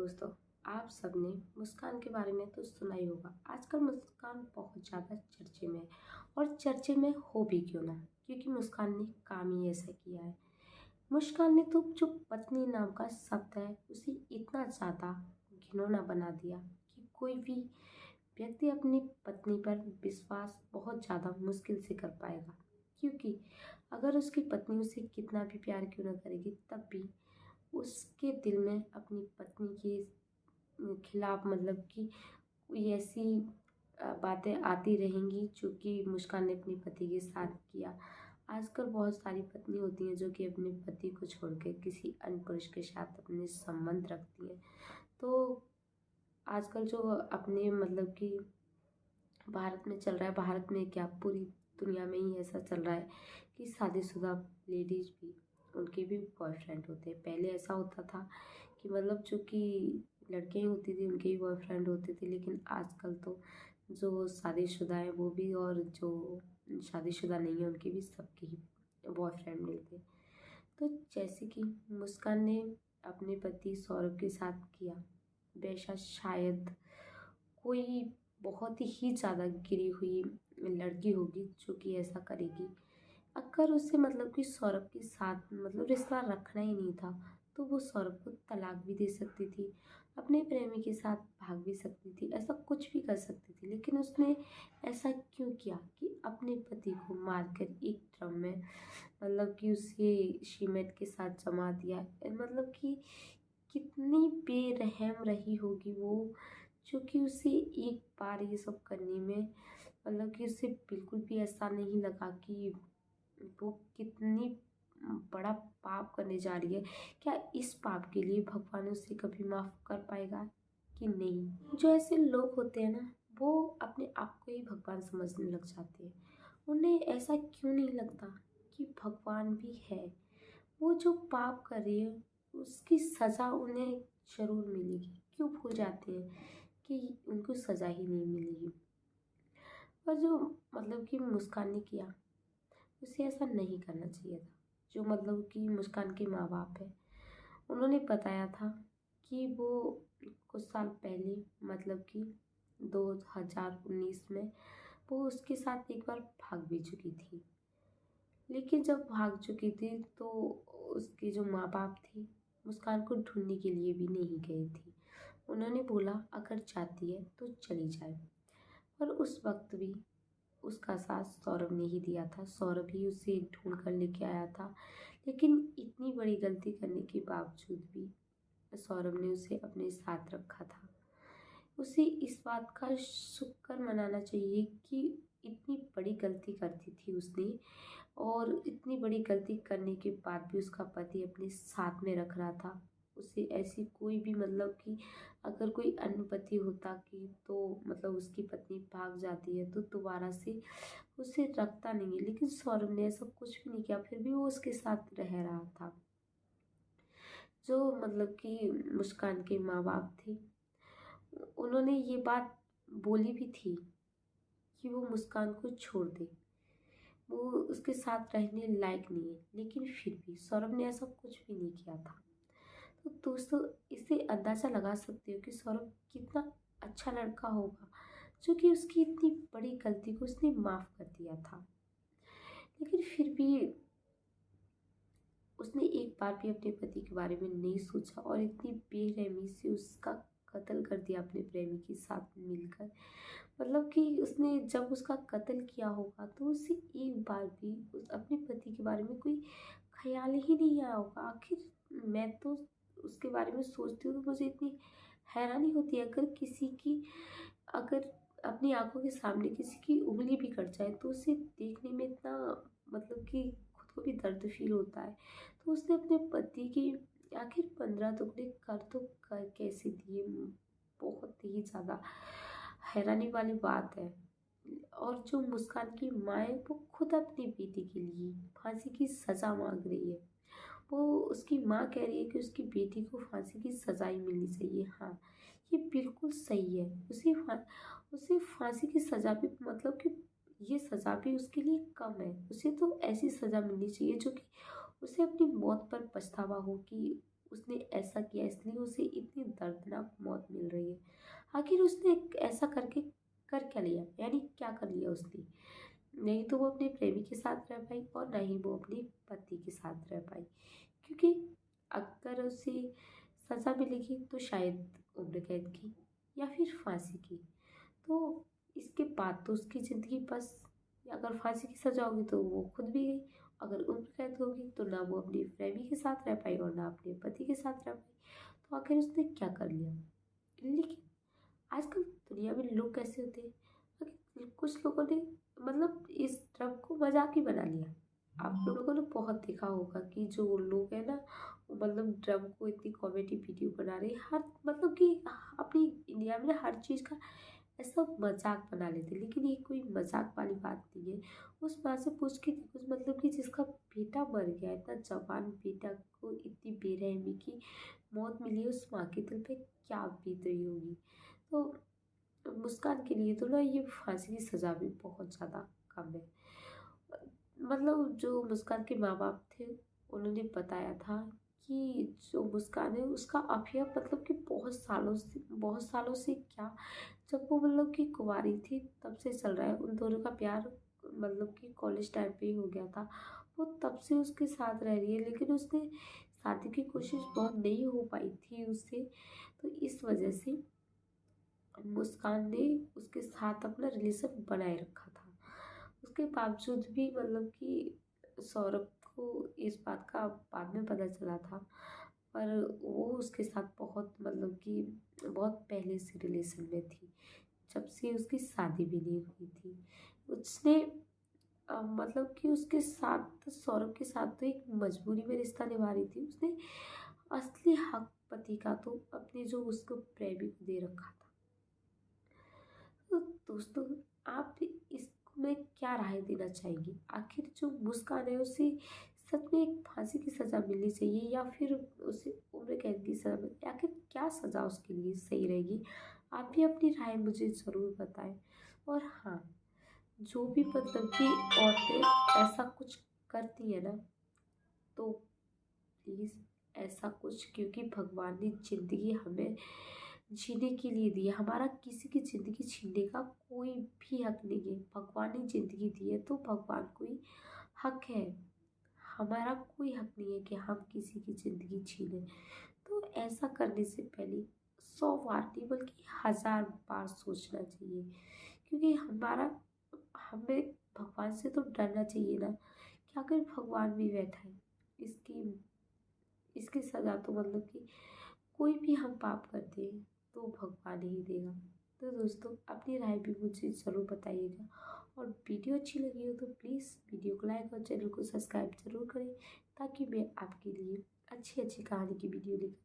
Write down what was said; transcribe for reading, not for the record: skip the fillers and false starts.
दोस्तों, आप सबने मुस्कान के बारे में तो सुना ही होगा। आजकल मुस्कान बहुत ज़्यादा चर्चे में है और चर्चे में हो भी क्यों ना, क्योंकि मुस्कान ने काम ही ऐसा किया है। मुस्कान ने तो जो पत्नी नाम का शब्द है उसे इतना ज़्यादा घिनौना बना दिया कि कोई भी व्यक्ति अपनी पत्नी पर विश्वास बहुत ज़्यादा मुश्किल से कर पाएगा। क्योंकि अगर उसकी पत्नी उसे कितना भी प्यार क्यों ना करेगी, तब भी उसके दिल में अपनी पत्नी के खिलाफ मतलब कि कोई ऐसी बातें आती रहेंगी जो कि मुस्कान ने अपने पति के साथ किया। आजकल बहुत सारी पत्नी होती हैं जो कि अपने पति को छोड़ के किसी अन्य पुरुष के साथ अपने संबंध रखती हैं। तो आजकल जो अपने मतलब कि भारत में चल रहा है, भारत में क्या पूरी दुनिया में ही ऐसा चल रहा है कि शादीशुदा लेडीज भी उनके भी बॉयफ्रेंड होते हैं। पहले ऐसा होता था कि मतलब जो कि लड़कियां ही होती थी उनके ही बॉयफ्रेंड होते थे, लेकिन आजकल तो जो शादीशुदा है वो भी और जो शादीशुदा नहीं है उनके भी सबके ही बॉयफ्रेंड मिलते हैं। तो जैसे कि मुस्कान ने अपने पति सौरभ के साथ किया, वैसा शायद कोई बहुत ही ज़्यादा गिरी हुई लड़की होगी जो कि ऐसा करेगी। अगर उसे मतलब कि सौरभ के साथ मतलब रिश्ता रखना ही नहीं था तो वो सौरभ को तलाक भी दे सकती थी, अपने प्रेमी के साथ भाग भी सकती थी, ऐसा कुछ भी कर सकती थी। लेकिन उसने ऐसा क्यों किया कि अपने पति को मारकर एक ड्रम में मतलब कि उसे सीमेंट के साथ जमा दिया। मतलब कि कितनी बेरहम रही होगी वो, जो कि उसे एक बार ये सब करने में मतलब कि उसे बिल्कुल भी ऐसा नहीं लगा कि वो कितनी बड़ा पाप करने जा रही है। क्या इस पाप के लिए भगवान उसे कभी माफ कर पाएगा कि नहीं। जो ऐसे लोग होते हैं ना, वो अपने आप को ही भगवान समझने लग जाते हैं। उन्हें ऐसा क्यों नहीं लगता कि भगवान भी है। वो जो पाप कर रही है उसकी सज़ा उन्हें ज़रूर मिलेगी। क्यों भूल जाते हैं कि उनको सज़ा ही नहीं मिलेगी। पर जो मतलब कि मुस्कान ने किया उसे ऐसा नहीं करना चाहिए था। जो मतलब कि मुस्कान के माँ बाप है, उन्होंने बताया था कि वो कुछ साल पहले मतलब कि 2019 में वो उसके साथ एक बार भाग भी चुकी थी। लेकिन जब भाग चुकी थी तो उसके जो माँ बाप थे मुस्कान को ढूंढने के लिए भी नहीं गए थे। उन्होंने बोला अगर चाहती है तो चली जाए। पर उस वक्त भी उसका साथ सौरभ ने ही दिया था, सौरभ ही उसे ढूंढ कर लेके आया था। लेकिन इतनी बड़ी गलती करने के बावजूद भी सौरभ ने उसे अपने साथ रखा था। उसे इस बात का शुक्र मनाना चाहिए कि इतनी बड़ी गलती कर दी थी उसने, और इतनी बड़ी गलती करने के बाद भी उसका पति अपने साथ में रख रहा था उसे। ऐसी कोई भी मतलब कि अगर कोई अन्य पति होता कि तो मतलब उसकी पत्नी भाग जाती है तो दोबारा से उसे रखता नहीं है। लेकिन सौरभ ने ऐसा कुछ भी नहीं किया, फिर भी वो उसके साथ रह रहा था। जो मतलब कि मुस्कान के माँ बाप थे, उन्होंने ये बात बोली भी थी कि वो मुस्कान को छोड़ दे, वो उसके साथ रहने लायक नहीं है। लेकिन फिर भी सौरभ ने ऐसा कुछ भी नहीं किया था। तो दोस्तों, इससे अंदाज़ा लगा सकते हो कि सौरभ कितना अच्छा लड़का होगा जो कि उसकी इतनी बड़ी गलती को उसने माफ़ कर दिया था। लेकिन फिर भी उसने एक बार भी अपने पति के बारे में नहीं सोचा और इतनी बेरहमी से उसका कत्ल कर दिया अपने प्रेमी के साथ मिलकर। मतलब कि उसने जब उसका कत्ल किया होगा तो उसे एक बार भी अपने पति के बारे में कोई ख्याल ही नहीं आया होगा। आखिर मैं तो उसके बारे में सोचती हूँ तो मुझे इतनी हैरानी होती है, अगर किसी की अगर अपनी आंखों के सामने किसी की उंगली भी कट जाए तो उसे देखने में इतना मतलब कि खुद को भी दर्द फील होता है। तो उसने अपने पति की आखिर 15 टुकड़े कर तो कर कैसे दिए। बहुत ही ज़्यादा हैरानी वाली बात है। और जो मुस्कान की माँ है वो खुद अपनी बेटी के लिए फांसी की सज़ा मांग रही है। वो उसकी माँ कह रही है कि उसकी बेटी को फांसी की सज़ा ही मिलनी चाहिए। हाँ, ये बिल्कुल सही है। उसे फांसी की सज़ा भी मतलब कि ये सज़ा भी उसके लिए कम है। उसे तो ऐसी सज़ा मिलनी चाहिए जो कि उसे अपनी मौत पर पछतावा हो कि उसने ऐसा किया इसलिए उसे इतनी दर्दनाक मौत मिल रही है। आखिर उसने ऐसा करके कर क्या लिया, यानी क्या कर लिया उसने। नहीं तो वो अपने प्रेमी के साथ रह पाई और ना ही वो अपने पति के साथ रह पाई, क्योंकि अगर उसे सज़ा मिलेगी तो शायद उम्र कैद की या फिर फांसी की। तो इसके बाद तो उसकी ज़िंदगी बस, अगर फांसी की सज़ा होगी तो वो खुद भी गई, अगर उम्र कैद होगी तो ना वो अपने प्रेमी के साथ रह पाई और ना अपने पति के साथ रह पाई। तो आखिर उसने क्या कर लिया। लेकिन आजकल दुनिया में लोग कैसे होते हैं, अगर कुछ लोगों ने मतलब इस ड्रग को मजाक ही बना लिया। आप लोगों ने बहुत देखा होगा कि जो लोग हैं ना, वो मतलब ड्रग को इतनी कॉमेडी वीडियो बना रहे हैं, हर मतलब कि अपनी इंडिया में ना हर चीज़ का ऐसा मजाक बना लेते हैं। लेकिन ये कोई मजाक वाली बात नहीं है। उस माँ से पूछ के देखो, मतलब कि जिसका बेटा मर गया, इतना जवान बेटा को इतनी बेरहमी की मौत मिली है, उस माँ के दिल पे क्या बीत रही होगी। तो मुस्कान के लिए तो ना ये फांसी की सज़ा भी बहुत ज़्यादा कम है। मतलब जो मुस्कान के माँ बाप थे, उन्होंने बताया था कि जो मुस्कान है उसका अफेयर मतलब कि बहुत सालों से क्या, जब वो मतलब कि कुंवारी थी तब से चल रहा है। उन दोनों का प्यार मतलब कि कॉलेज टाइम पे ही हो गया था। वो तब से उसके साथ रह रही है, लेकिन उसने शादी की कोशिश बहुत नहीं हो पाई थी उससे। तो इस वजह से मुस्कान ने उसके साथ अपना रिलेशन बनाए रखा था। उसके बावजूद भी मतलब कि सौरभ को इस बात का बाद में पता चला था, पर वो उसके साथ बहुत मतलब कि बहुत पहले से रिलेशन में थी, जब से उसकी शादी भी नहीं हुई थी। उसने मतलब कि उसके साथ, सौरभ के साथ तो एक मजबूरी में रिश्ता निभा रही थी। उसने असली हक पति का तो अपने जो उसको प्रेमी को दे रखा था। तो दोस्तों, आप इसमें क्या राय देना चाहेंगे। आखिर जो मुस्कान है उसे सच में एक फांसी की सज़ा मिलनी चाहिए या फिर उसे उम्र कैद की सज़ा मिले, आखिर क्या सज़ा उसके लिए सही रहेगी। आप भी अपनी राय मुझे ज़रूर बताएं। और हाँ, जो भी मतलब कि औरतें ऐसा कुछ करती है ना, तो प्लीज़ ऐसा कुछ, क्योंकि भगवान ने ज़िंदगी हमें जीने के लिए दी है। हमारा किसी की ज़िंदगी छीनने का कोई भी हक नहीं है। भगवान ने ज़िंदगी दी है तो भगवान को ही हक है। हमारा कोई हक नहीं है कि हम किसी की ज़िंदगी छीनें। तो ऐसा करने से पहले 100 बार नहीं बल्कि 1000 बार सोचना चाहिए, क्योंकि हमें भगवान से तो डरना चाहिए ना, कि आखिर भगवान भी बैठा है। इसकी इसकी सज़ा तो मतलब कि कोई भी हम पाप करते हैं तो भगवान ही देगा। तो दोस्तों, अपनी राय भी मुझे ज़रूर बताइएगा, और वीडियो अच्छी लगी हो तो प्लीज़ वीडियो को लाइक और चैनल को सब्सक्राइब ज़रूर करें, ताकि मैं आपके लिए अच्छी अच्छी कहानी की वीडियो लेकर